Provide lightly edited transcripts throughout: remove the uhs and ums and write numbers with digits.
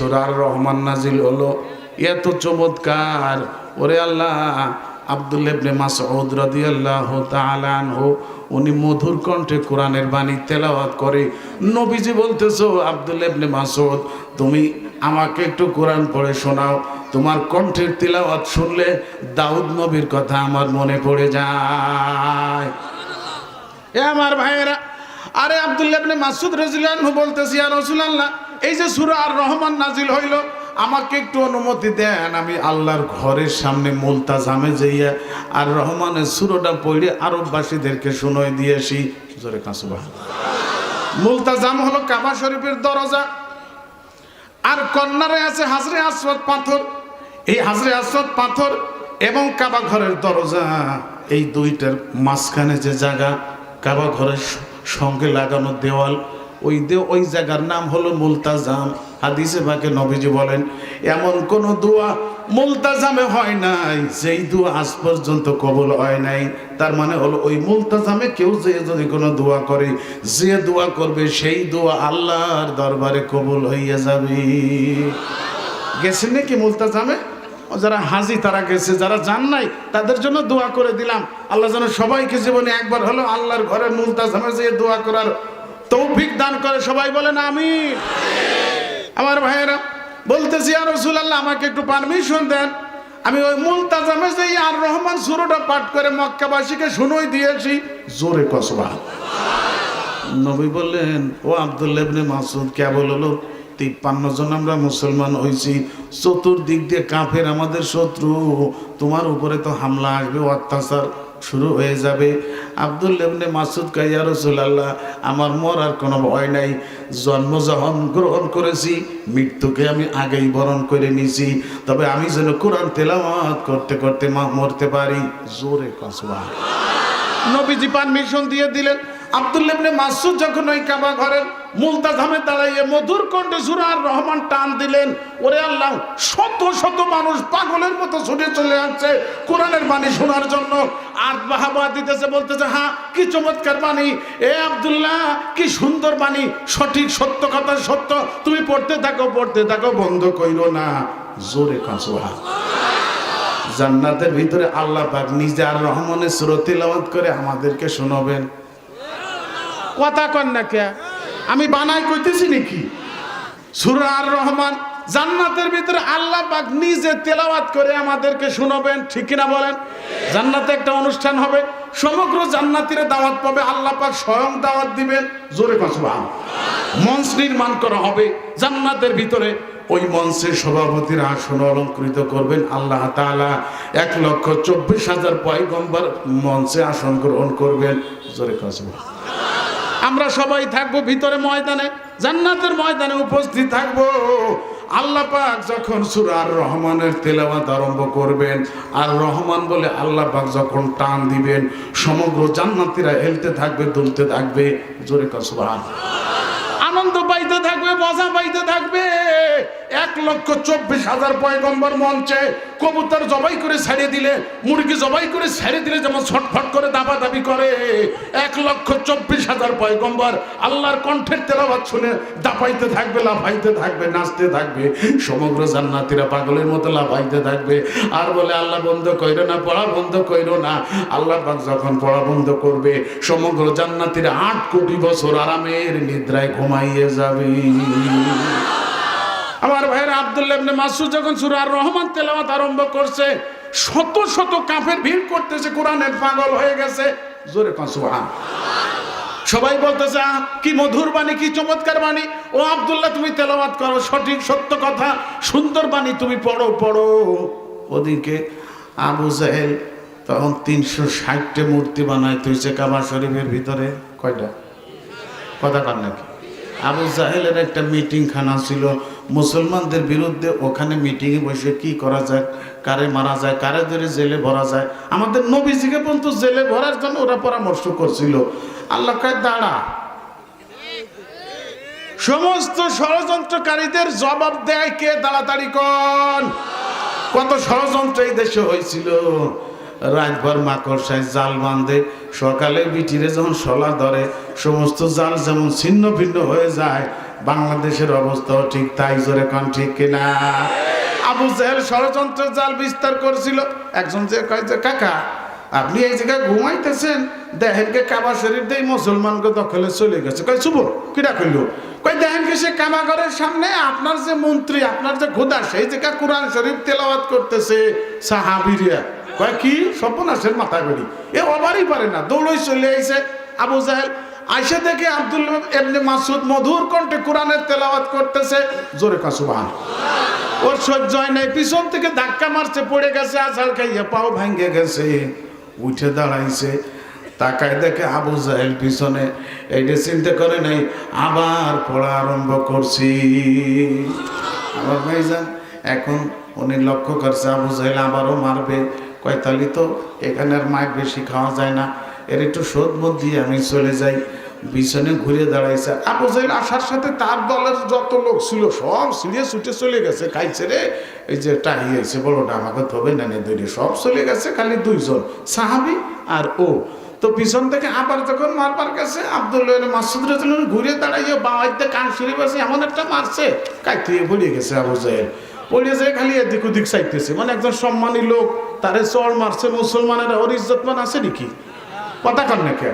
সূরা আর রহমান নাজিল হলো, এত চমৎকার। ওরে আল্লাহ, আব্দুল্লাহ ইবনে মাসউদ রাদিয়াল্লাহু তাআলা আনহু উনি মধুর কণ্ঠে কোরআনের বাণী তেলাওয়াত করে। নবীজি বলতেছো, আব্দুল্লাহ ইবনে মাসউদ তুমি আমাকে একটু কোরআন পড়ে শোনাও, তোমার কণ্ঠের তেলাওয়াত শুনলে দাউদ নবীর কথা আমার মনে পড়ে যায়। এ আমার ভাইয়েরা, আরে আব্দুল্লাহ ইবনে মাসউদ রাদিয়াল্লাহু আনহু বলতেছি, ইয়া রাসূলুল্লাহ, এই যে সূরা আর রহমান নাজিল হইল, আমাকে একটু অনুমতি দেন, আমি আল্লাহর ঘরের সামনে মুলতাজামে যাইয়া আর রহমানের সূরাটা পড়ে আরববাসীদেরকে শুনাই দিয়েছি। জোরে কান সুবহানাল্লাহ। মুলতাজাম হলো কাবা শরীফের দরজা, আর কর্নারে আছে হাজরে আসওয়াদ পাথর। এই হাজরে আসওয়াদ পাথর এবং কাবা ঘরের দরজা, এই দুইটার মাঝখানে যে জায়গা, কাবা ঘরের সঙ্গে লাগানো দেওয়াল, ওই জায়গার নাম হলো মুলতাজাম। হাদিসে পাকে নবীজি বলেন, এমন কোন দোয়া মুলতাজামে হয় নাই যেই দোয়া আজ পর্যন্ত কবুল হয় নাই। তার মানে হলো ওই মুলতাজামে কেউ যে যদি কোনো দোয়া করে, যে দোয়া করবে সেই দোয়া আল্লাহর দরবারে কবুল হইয়া যাবে। গেছেন নাকি মুলতাজামে? যারা হাজি তারা গেছে, যারা যান নাই তাদের জন্য দোয়া করে দিলাম, আল্লাহ যেন সবাইকে জীবনে একবার হলো আল্লাহর ঘরের মুলতাজামে যেয়ে দোয়া করার তৌফিক দান করে। সবাই বলেন আমিন। আমার ভাইয়েরা বলতেছি, ইয়া রাসূলুল্লাহ আমাকে একটু পারমিশন দেন, আমি ওই মুলতাজামে যেই আর রহমান সূরাটা পাঠ করে মক্কাবাসীকে শুনাই দিয়েছি। জোরে কও সুবহানাল্লাহ। নবী বললেন, ও আব্দুল্লাহ ইবনে মাসউদ, কেবল হলো 53 জন আমরা মুসলমান হয়েছি, চতুর্দিক দিয়ে কাফের আমাদের শত্রু, তোমার উপরে তো হামলা আসবে, অত্যাচার শুরু হয়ে যাবে। আব্দুল্লাহ ইবনে মাসউদ কয়, ইয়া রাসূলুল্লাহ আমার মরার কোনো ভয় নাই, জন্ম যখন গ্রহণ করেছি মৃত্যুকে আমি আগেই বরণ করে নিয়েছি, তবে আমি যেন কোরআন তেলাওয়াত করতে করতে মরতে পারি। জোরে কও সুবহানাল্লাহ। নবীজি পারমিশন দিয়ে দিলেন। আব্দুল্লাহ ইবনে মাসউদ যখন ওই কাবা ঘরের মুলতাজামে দাঁড়াইয়ে মধুর কণ্ঠে সূরা আর রহমান টান দিলেন, ওরে আল্লাহ, শত শত মানুষ পাগলের মতো ছুটে চলে আসছে কোরআনের বাণী শোনার জন্য। আর বাহাবা দিতেছে, বলতেছে, হ্যাঁ কি চমৎকার বাণী, এ আব্দুল্লাহ কি সুন্দর বাণী, সঠিক সত্য কথা সত্য, তুমি পড়তে থাকো বন্ধ কইরো না। জোরে কও সুবহানাল্লাহ। জান্নাতের ভিতরে আল্লাহ পাক নিজে আর রহমানের সূরা তিলাওয়াত করে আমাদেরকে শোনাবেন। কথা কন না কে? আমি বানাই কইতেছি নাকি? সূরা আর রহমান জান্নাতের ভিতরে আল্লাহ পাক নিজে তেলাওয়াত করে আমাদেরকে শোনাবেন, ঠিক কিনা বলেন? জান্নাতে একটা অনুষ্ঠান হবে, সমগ্র জান্নাতীরা দাওয়াত পাবে, আল্লাহ পাক স্বয়ং দাওয়াত দিবেন। জোরে কও সুবহানাল্লাহ। মঞ্চ নির্মাণ করা হবে জান্নাতের ভিতরে, ওই মঞ্চের সভাপতির আসন অলঙ্কৃত করবেন আল্লাহ তাআলা। 1,24,000 পয়গম্বর মঞ্চে আসন গ্রহণ করবেন। জোরে কও সুবহানাল্লাহ। আমরা সবাই থাকবো ভিতরে ময়দানে, জান্নাতের ময়দানে উপস্থিত থাকবো। আল্লাহ পাক যখন সূরা আর রহমানের তেলাওয়াত আরম্ভ করবেন, আর রহমান বলে আল্লাহ পাক যখন টান দিবেন, সমগ্র জান্নাতীরা হেলতে থাকবে, দুলতে থাকবে। জোরে কও সুবহানাল্লাহ। আনন্দ পাইতে থাকবে, মজা পাইতে থাকবে। 1,24,000 পয়গম্বর মঞ্চে কবুতর জবাই করে ছেড়ে দিলে, মুরগি জবাই করে ছেড়ে দিলে যেমন ছটফট করে দাবাদাবি করে, 1,24,000 পয়গম্বর আল্লাহর কণ্ঠের তেলাওয়াত শুনে দাপাইতে থাকবে, লাফাইতে থাকবে, নাচতে থাকবে। সমগ্র জান্নাতীরা পাগলের মতো লাফাইতে থাকবে আর বলে, আল্লাহ বন্ধ কইরো না, পড়া বন্ধ কইরো না। আল্লাহ পাক যখন পড়া বন্ধ করবে, সমগ্র জান্নাতীরা 8 কোটি বছর আরামের নিদ্রায় ঘুমাইয়ে যাবে। আমার ভাইয়েরা, আব্দুল্লাহ ইবনে মাসউদ যখন সূরা আর রহমান তেলাওয়াত আরম্ভ করছে, শত শত কাফের ভিড় করতেছে, কোরআনের পাগল হয়ে গেছে। জোরে কও সুবহানাল্লাহ। সবাই বলতেছে, কি মধুর বাণী, কি চমৎকার বাণী, ও আব্দুল্লাহ তুমি তেলাওয়াত করো, সঠিক সত্য কথা, সুন্দর বাণী তুমি পড়ো। ওদিকে আবু জাহেল তখন 360টা মূর্তি বানায় তুইছে কাবা শরীফের ভিতরে। কয়টা? কথা কার নাকি? আবু জাহেলের একটা মিটিং খানা ছিল মুসলমানদের বিরুদ্ধে। ওখানে মিটিংয়ে বসে কি করা যায়, কারে মারা যায়, কারে ধরে জেলে ভরা যায়। আমাদের নবীজিকে পর্যন্ত জেলে ভরার জন্য ওরা পরামর্শ করছিল। আল্লাহ কয়, দাঁড়া, সমস্ত ষড়যন্ত্রকারীদের জবাব দেয় কে? তাড়াতাড়ি কন। কত ষড়যন্ত্র এই দেশে হয়েছিল। রাতভর মাকড়সায় জাল বাঁধে, সকালে বিটিরে যখন শলা ধরে, সমস্ত জাল যেমন ছিন্ন ভিন্ন হয়ে যায়, বাংলাদেশের অবস্থাও ঠিক তাই, জোরে কোন ঠিক কিনা? আবু জাহেল ষড়যন্ত্রের জাল বিস্তার করছিল। একজন যে কয় যে কাকা আপনি এই জায়গায় ঘুমাইতেছেন, দেখেনকে কাবা শরীফ দিয়ে মুসলমানকে দখলে চলে গেছে। কয় শুভ কিরা কইল? কয় দেখেনকে সে কাবা ঘরের সামনে আপনার যে মন্ত্রী, আপনার যে খোদা, সেই জায়গা কোরআন শরীফ তেলাওয়াত করতেছে সাহাবীরা। কয় কি সর্বনাশের মাথা গড়ি, এ অবারই পারে না, দৌড়ই চলে আইছে আবু জাহেল। আইসা দেখে আব্দুল্লাহ ইবনে মাসউদ মধুর কণ্ঠে কোরআনের তেলাওয়াত করতেছে, জোরে কা সুবহানাল্লাহ। ওর সহ্য হয় নাই, পিছন থেকে ধাক্কা মারছে, পড়ে গেছে, আছাড় খাইয়া পাও ভাঙ্গে গেছে। উঠে দাঁড়াইছে, তাকায় দেখে আবু জাহেল পিছনে। এইটা চিন্তা করে নাই, আবার পড়া আরম্ভ করছি। আবার ভাইজান এখন উনি লক্ষ্য করছে আবু জাহেল আবারও মারবে। কয়তালি তো এখানে আর মাইক বেশি খাওয়া যায় না, এর একটু শোধ বোধ দিয়ে আমি চলে যাই। পিছনে ঘুরে দাঁড়াইছে। আবু জাহেল আসার সাথে তার দলের যত লোক ছিল সব সিরিয়ে ছুটে চলে গেছে। খাইছে রে, এই যে টাহি হয়েছে বড়টা আমাকে থবে না দৈরি, সব চলে গেছে, খালি দুইজন সাহাবী আর ও। তো পিছন থেকে আবার যখন মারবার কাছে আব্দুল্লাহ ইবনে মাসউদ রাদিয়াল্লাহু আনহু ঘুরে দাঁড়াইয়ে বাওয়াইতে কান শরীফ আছে এমন একটা মারছে, কাইতে পড়ে গেছে আবু জাহেল। পড়ে যায় খালি এদিক ওদিক চাইতেছে, মানে একজন সম্মানী লোক তারে চড় মারছে, মুসলমানেরা ওর ইজ্জতমান আছে নাকি? কথা কন না কে?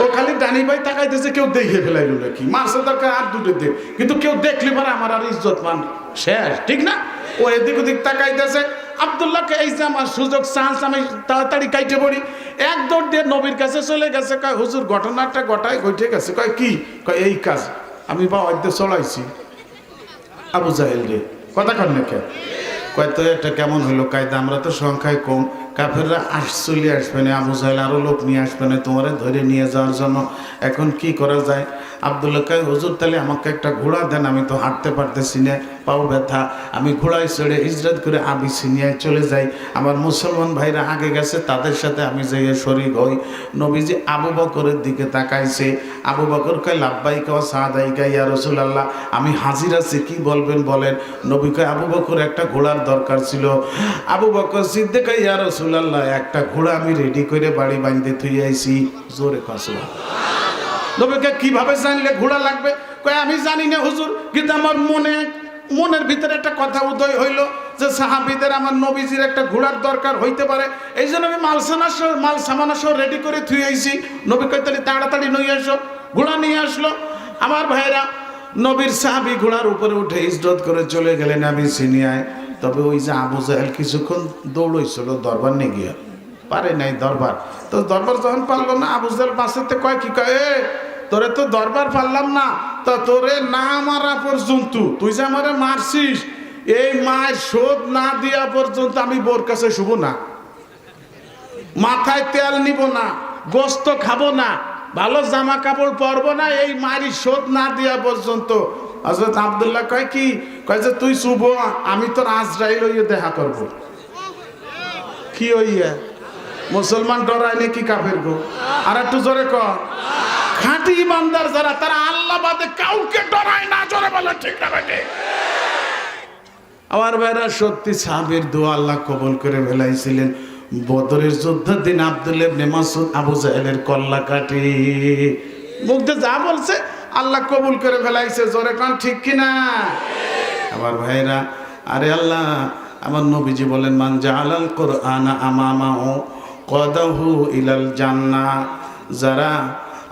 ও খালি ডানি ভাই তাকাইতেছে, কেউ দেখে ফেলাইল নাকি? মারছে দরকার আর দুটো দেখ, কিন্তু কেউ দেখলে পরে আমার আর ইজ্জতমান শেষ, ঠিক না? ও এদিক ওদিক তাকাইতেছে। আব্দুল্লাহকে এই যে আমার সুযোগ চান্স, আমি তাড়াতাড়ি কাইটে পড়ি। এক দৌড় দিয়ে নবীর কাছে চলে গেছে। কয় হুজুর ঘটনাটা ঘটে গেছে। কয় কি? কয় এই কাজ আমি বাওয়াইতে চলাইছি আবু জাহেল রে। কথা কন না কে? কয় তো এটা কেমন হলো কায়দা? আমরা তো সংখ্যায় কম, কাফেররা চলে আসবে না, আবু জাহেল আরো লোক নিয়ে আসবে না তোমারে ধরে নিয়ে যাওয়ার জন্য। এখন কি করা যায়? আব্দুল্লাহ কয় হুজুর তাহলে আমাকে একটা ঘোড়া দেন, আমি তো হাঁটতে পারতেছি না, পাও ব্যথা। আমি ঘোড়ায় চড়ে হিজরত করে আবিসিনিয়ায় চলে যাই। আমার মুসলমান ভাইরা আগে গেছে, তাদের সাথে আমি যাইয়ে শরীক হই। নবীজি আবু বকরের দিকে তাকাইছে। আবু বকর কয় লাব্বাইকা ওয়া সাদাইকা ইয়া রাসূলুল্লাহ, আমি হাজির আছি, কি বলবেন বলেন। নবী কয় আবু বকর একটা ঘোড়ার দরকার ছিল। আবু বকর সিদ্দিক কয় ইয়া রাসূলুল্লাহ একটা ঘোড়া আমি রেডি করে বাড়ি বাঁধতে থুই আইছি। জোরে কয় সুবহানাল্লাহ। নবীকে কিভাবে জানলে ঘোড়া লাগবে? কয় আমি জানি না হুজুর, কিন্তু আমার মনের ভিতরে একটা কথা উদয় হইল যে সাহাবীদের আমার নবীজির একটা ঘোড়ার দরকার হইতে পারে, এই জন্য আমি মাল সামানা সহ রেডি করে থুই আইছি। নবী কয় তাহলে তাড়াতাড়ি নিয়ে আসো। ঘোড়া নিয়ে আসলো। আমার ভাইরা, নবীর সাহাবী ঘোড়ার উপরে উঠে হিজরত করে চলে গেলেন আবিসিনিয়ায়। তবে ওই যে আবু জাহেল কিছুক্ষণ দৌড়ইছিল দরবার নিয়ে গিয়া, পারে নাই দরবার। তো দরবার যখন পারলো না, আবু জাহেল বাঁচাতে কয় কি কয়, এ তোরে তো দরবার পারলাম না, তা তোরে না মারা পর্যন্ত, তুই যে আমারে মারছিস, এই মায়ের শোধ না দিয়া পর্যন্ত আমি বোর কাছে শুভ না, মাথায় তেল নিব না, গোস্ত খাবো না, ভালো জামা কাপড় পরবো না, এই মায়ের শোধ না দিয়া পর্যন্ত। হযরত আব্দুল্লাহ কয় কি? কয় যে তুই শুভ, আমি তোর আজরাইল হইয়া দেখা করব। কি হইয়া? মুসলমান ডরায় নাকি কাফের গো? আর একটু জোরে কর। খাঁটি ইমানদার যারা, তারা আল্লাহ বাদে কাউকে ডরায় না। জোরে বলে ঠিক না বেটে? আমার ভাইরা, সত্যি সাহাবীর দোয়া আল্লাহ কবুল করে ফেলাইছিলেন। বদরের যুদ্ধের দিন আব্দুল্লাহ ইবনে মাসউদ আবু জাহেলের কল্লা কাটি মুখে যা বলছে আল্লাহ কবুল করে ফেলাইছে। জোরে কোন ঠিক কিনা? আমার ভাইরা, আরে আল্লাহ, আমার নবীজি বলেন মান জাআলাল কুরআনা আমামাহু কদাহু ইলাল জান্নাহ, যারা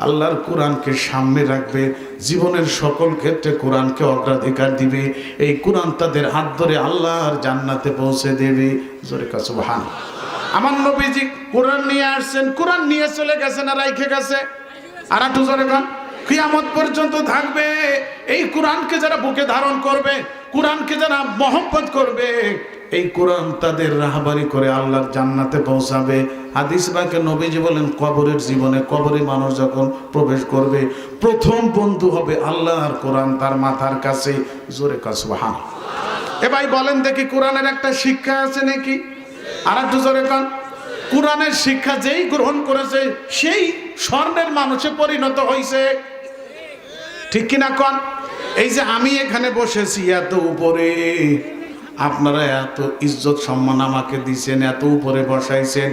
আল্লাহর কোরআনকে সামনে রাখবে, জীবনের সকল ক্ষেত্রে কোরআনকে অগ্রাধিকার দিবে, এই কোরআন তাদের হাত ধরে আল্লাহর জান্নাতে পৌঁছে দেবে। জোরে কা সুবহানাল্লাহ। আমার নবীজি কোরআন নিয়ে আসছেন, কোরআন নিয়ে চলে গেছেন আর রাইখে গেছে। আর একটু জোরে কোন, কিয়ামত পর্যন্ত থাকবে। এই কোরআনকে যারা বুকে ধারণ করবে, কোরআনকে যারা মহব্বত করবে, এই কোরআন তাদের রাহবারি করে আল্লাহর জান্নাতে পৌঁছাবে। হাদিস বাক্যে নবীজি বলেন কবরের জীবনে, কবরে মানুষ যখন প্রবেশ করবে, প্রথম বন্ধু হবে আল্লাহর কোরআন তার মাথার কাছে। জোরে কা সুবহানাল্লাহ। এ ভাই বলেন দেখি, কোরআনের একটা শিক্ষা আছে নাকি? আর একটু জোরে কান। কোরআনের শিক্ষা যেই গ্রহণ করেছে সেই স্বর্ণের মানুষে পরিণত হয়েছে, ঠিক কিনা কন? এই যে আমি এখানে বসেছি এত উপরে, আপনারা এত ইজ্জত সম্মান আমাকে দিয়েছেন, এত উপরে বসাইছেন,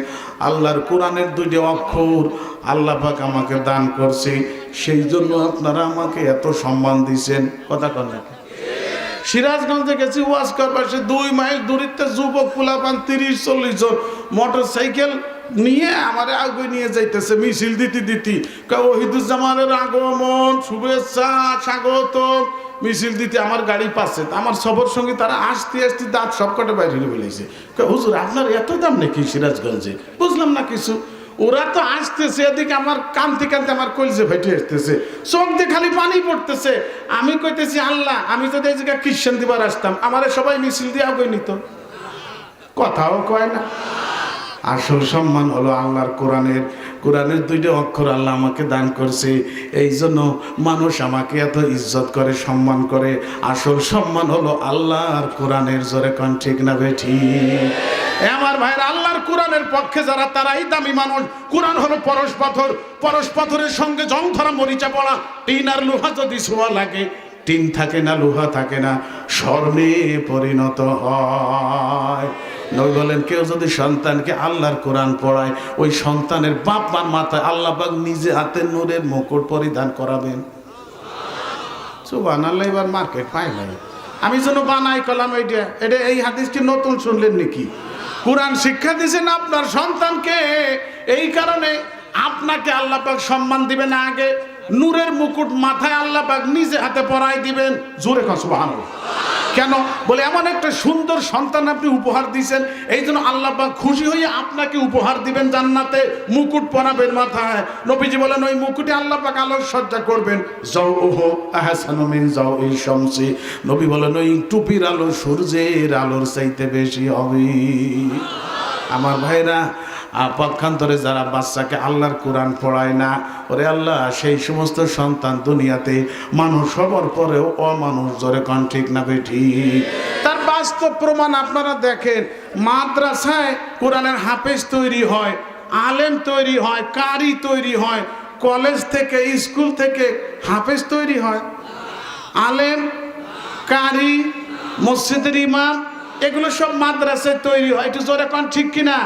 আল্লাহর কোরআনের দুইটা অক্ষর আল্লাহ পাক আমাকে দান করছে, সেই জন্য আপনারা আমাকে এত সম্মান দিয়েছেন। কথা কন না? সিরাজগঞ্জে গেছি ওয়াজ করবার, সে 2 মাইল দূরিতে যুবক পোলাপান 30-40 জন মোটর সাইকেল নিয়ে আমার আগে নিয়ে যাইতেছে, মিছিল দিতে দিতে ওহিদুজ্জামানের আগমন, শুভেচ্ছা, স্বাগত, মিছিল দিতে আমার গাড়ি পাচ্ছে। আমার সবর সঙ্গে তারা আসতে আসতে দাঁত সবকটা বাইরে ফেলেছে। হুজুর আপনার এত দাম নাকি সিরাজগঞ্জে? বুঝলাম না কিছু। ওরা তো আসতেছে, এদিকে আমার কানতে কানতে আমার কলজে ফেটে আসতেছে, চোখ দিয়ে খালি পানি পড়তেছে। আমি কইতেছি আল্লাহ, আমি যদি এই জায়গায় খ্রিস্টান দিবার আসতাম, আমারে সবাই মিছিল দিয়ে আগে নিত। কথাও কয় না। আসল সম্মান হলো আল্লাহর কোরআনের। কোরআনের 2টা অক্ষর আল্লাহ আমাকে দান করছে, এই জন্য মানুষ আমাকে এত ইজ্জত করে, সম্মান করে। আসল সম্মান হলো আল্লাহর কোরআনের। জোরে কোন ঠিক না বেঠি? আমার ভাইরা, আল্লাহর কোরআনের পক্ষে যারা, তারাই দামি মানুষ। কোরআন হলো পরশ পাথর, পরশ পাথরের সঙ্গে জং ধরা মরিচা পড়া। টিন আর লোহা যদি ছোঁয়া লাগে, টিন থাকে না, লোহা থাকে না, স্বর্ণে পরিণত হয়। নবী বলেন, কেউ যদি সন্তানকে আল্লাহর কোরআন পড়ায়, ওই সন্তানের বাপ মার মাথায় আল্লাহ পাক নিজে হাতে নূরের মুকুট পরিধান করাবেন। সুবহানাল্লাহ। এবার মার্কেট পাই নাই, আমি যেন বানাই কলাম এটা এই হাদিসটি নতুন শুনলেন নাকি? কোরআন শিক্ষা দিয়েছেন আপনার সন্তানকে, এই কারণে আপনাকে আল্লাহ পাক সম্মান দিবেন। আগে নূরের মুকুট মাথায় আল্লাহ পাক নিজে হাতে পরাই দিবেন। জোরে কথা সুবহানাল্লাহ। কেন বলে, এমন একটা সুন্দর সন্তান আপনি উপহার দিয়েছেন, এই জন্য আল্লাহ পাক খুশি হয়ে আপনাকে উপহার দিবেন, জান্নাতে মুকুট পরাবেন মাথায়। নবীজি বলেন, ওই মুকুটে আল্লাহ পাক আলোর সজ্জা করবেন। যাওহু আহসানু মিন যাওই শামসি। নবী বলেন, ওই টুপির আলো সূর্যের আলোর চাইতে বেশি হবে। আমার ভাইরা, পক্ষান্তরে যারা বাচ্চাকে আল্লাহর কোরআন পড়ায় না, ওরে আল্লাহ, সেই সমস্ত সন্তান দুনিয়াতে মানুষ হবার পরেও অমানুষ। জোরে কোন ঠিক না বেঠি? তার বাস্তব প্রমাণ আপনারা দেখেন। মাদ্রাসায় কোরআনের হাফেজ তৈরি হয়, আলেম তৈরি হয়, কারি তৈরি হয়। কলেজ থেকে, স্কুল থেকে হাফেজ তৈরি হয়, আলেম, কারি, মসজিদের ইমাম, এগুলো সব মাদ্রাসায় তৈরি হয়। একটু জোরে কোন ঠিক কিনা?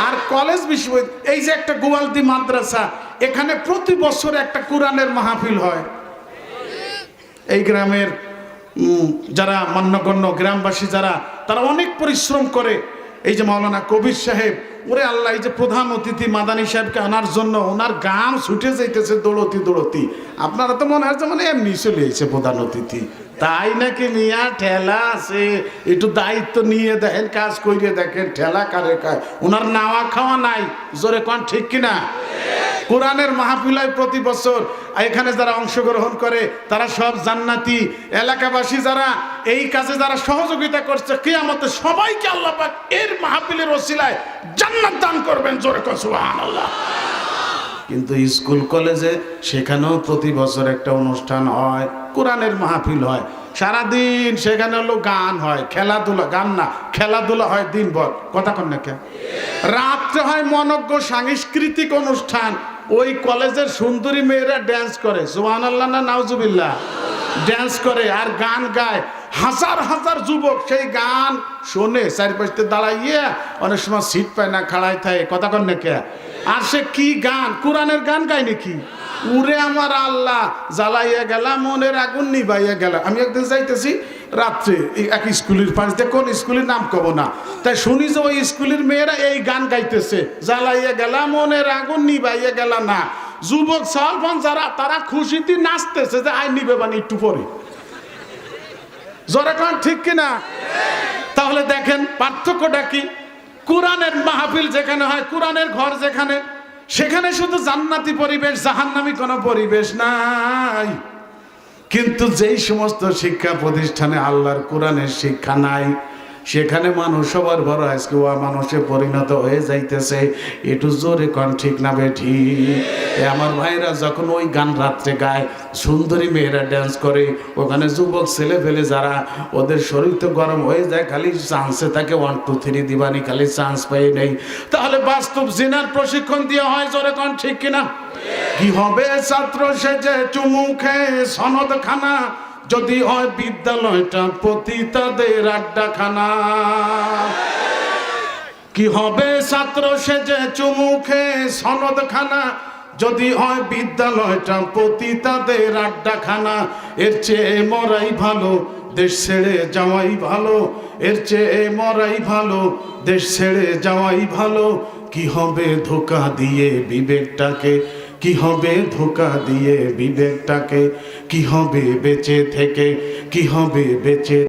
আর কলেজ, বিশ্ববিদ্যালয়, এই যে একটা গোয়ালদি মাদ্রাসা, এখানে প্রতি বছর একটা কোরআনের মাহফিল হয়। এই গ্রামের যারা মান্যগণ্য গ্রামবাসী যারা, তারা অনেক পরিশ্রম করে। এই যে মাওলানা কবির সাহেব, ওরে আল্লাহ, এই যে প্রধান অতিথি মাদানী সাহেবকে আনার জন্য ওনার গান ছুটে যাইতেছে দৌড়তি দৌড়তি। আপনারা তো মনে হচ্ছে মানে এমনি চলে এসেছে প্রধান অতিথি, তাই নাকি? মিয়া ঠেলা আছে, একটু দায়িত্ব নিয়ে দেখেন, কাজ করিয়ে দেখেন, ঠেলা কারে কায়, ওনার নাওয়া খাওয়া নাই। জোরে কোন ঠিক কিনা? কোরআনের মাহফিল হয় প্রতি বছর। এখানে যারা অংশগ্রহণ করে তারা সব জান্নাতি। এলাকাবাসী যারা এই কাজে যারা সহযোগিতা করছে, কিয়ামতে সবাইকে আল্লাহ পাক এর মাহফিলের ওসিলায় জান্নাত দান করবেন। জোরে কোন সুবহানাল্লাহ। কিন্তু স্কুল কলেজে সেখানেও প্রতি বছর একটা অনুষ্ঠান হয়, কোরআনের মাহফিল হয়। সারাদিন সেখানে হলো গান হয়, খেলাধুলা, গান না খেলাধুলা হয় দিনভর। কথা কন না কেন? রাত্রে হয় মনজ্ঞ সাংস্কৃতিক অনুষ্ঠান। ওই কলেজের সুন্দরী মেয়েরা ড্যান্স করে, সুবহানাল্লাহ না নাউজুবিল্লাহ, ড্যান্স করে আর গান গায়। হাজার হাজার যুবক সেই গান শোনে, চারিপাশে দাঁড়াইয়ে, অনেক সময় সিট পায় না, খাড়াই থাকে। কথা কন না কে? আর সে কি গান? কোরআনের গান গায় নাকি? উরে আমার আল্লাহ, জ্বালাইয়া গেলাম মনের আগুন নিবাইয়া গেল। আমি একদিন যাইতেছি রাত্রে এক স্কুলের পাশ দিয়ে, কোন স্কুলের নাম কব না, তাই শুনি যে ওই স্কুলের মেয়েরা এই গান গাইতেছে, জ্বালাইয়া গেলাম মনের আগুন নিবাইয়া গেল না। যুবক সালফান যারা, তারা খুশিতে নাচতেছে যে আই নিবে মানে একটু পরে। জোরে কোন ঠিক কিনা? তাহলে দেখেন পার্থক্যটা কি? কোরআনের মাহফিল যেখানে হয়, কোরআনের ঘর যেখানে, সেখানে শুধু জান্নাতি পরিবেশ, জাহান্নামী কোনো পরিবেশ নাই। কিন্তু যেই সমস্ত শিক্ষা প্রতিষ্ঠানে আল্লাহর কোরআনের শিক্ষা নাই, সেখানে মানুষ সবার বড় আজকে ও মানুষে পরিণত হয়ে যাইতেছে। একটু জোরে কোন ঠিক না বেঠি? আমার ভাইরা যখন ওই গান রাত্রে গায়, সুন্দরী মেয়েরা ড্যান্স করে, ওখানে যুবক ছেলে ফেলে যারা, ওদের শরীর তো গরম হয়ে যায়, খালি চান্সে থাকে 1 2 3 দিবানি, খালি চান্স পাই নেই। তাহলে বাস্তব জিনার প্রশিক্ষণ দিয়ে হয়। জোরে কোন ঠিক কিনা? কি হবে ছাত্র সেজে চুমু খেয়ে সনদ খানা, যদি হয় বিদ্যালয়টা পতিতাদের আড্ডাখানা। কি হবে ছাত্র সেজে চুমু খেয়ে সনদ খানা, যদি হয় বিদ্যালয়টা পতিতাদের আড্ডাখানা, এর চেয়ে মরাই ভালো, দেশ ছেড়ে যাওয়াই ভালো, এর চেয়ে মরাই ভালো, দেশ ছেড়ে যাওয়াই ভালো। কি হবে ধোঁকা দিয়ে বিবেকটাকে, কি হবে ধোঁকা দিয়ে বিবেকটাকে, কি হবে বেঁচে থেকে, কি হবে বেঁচে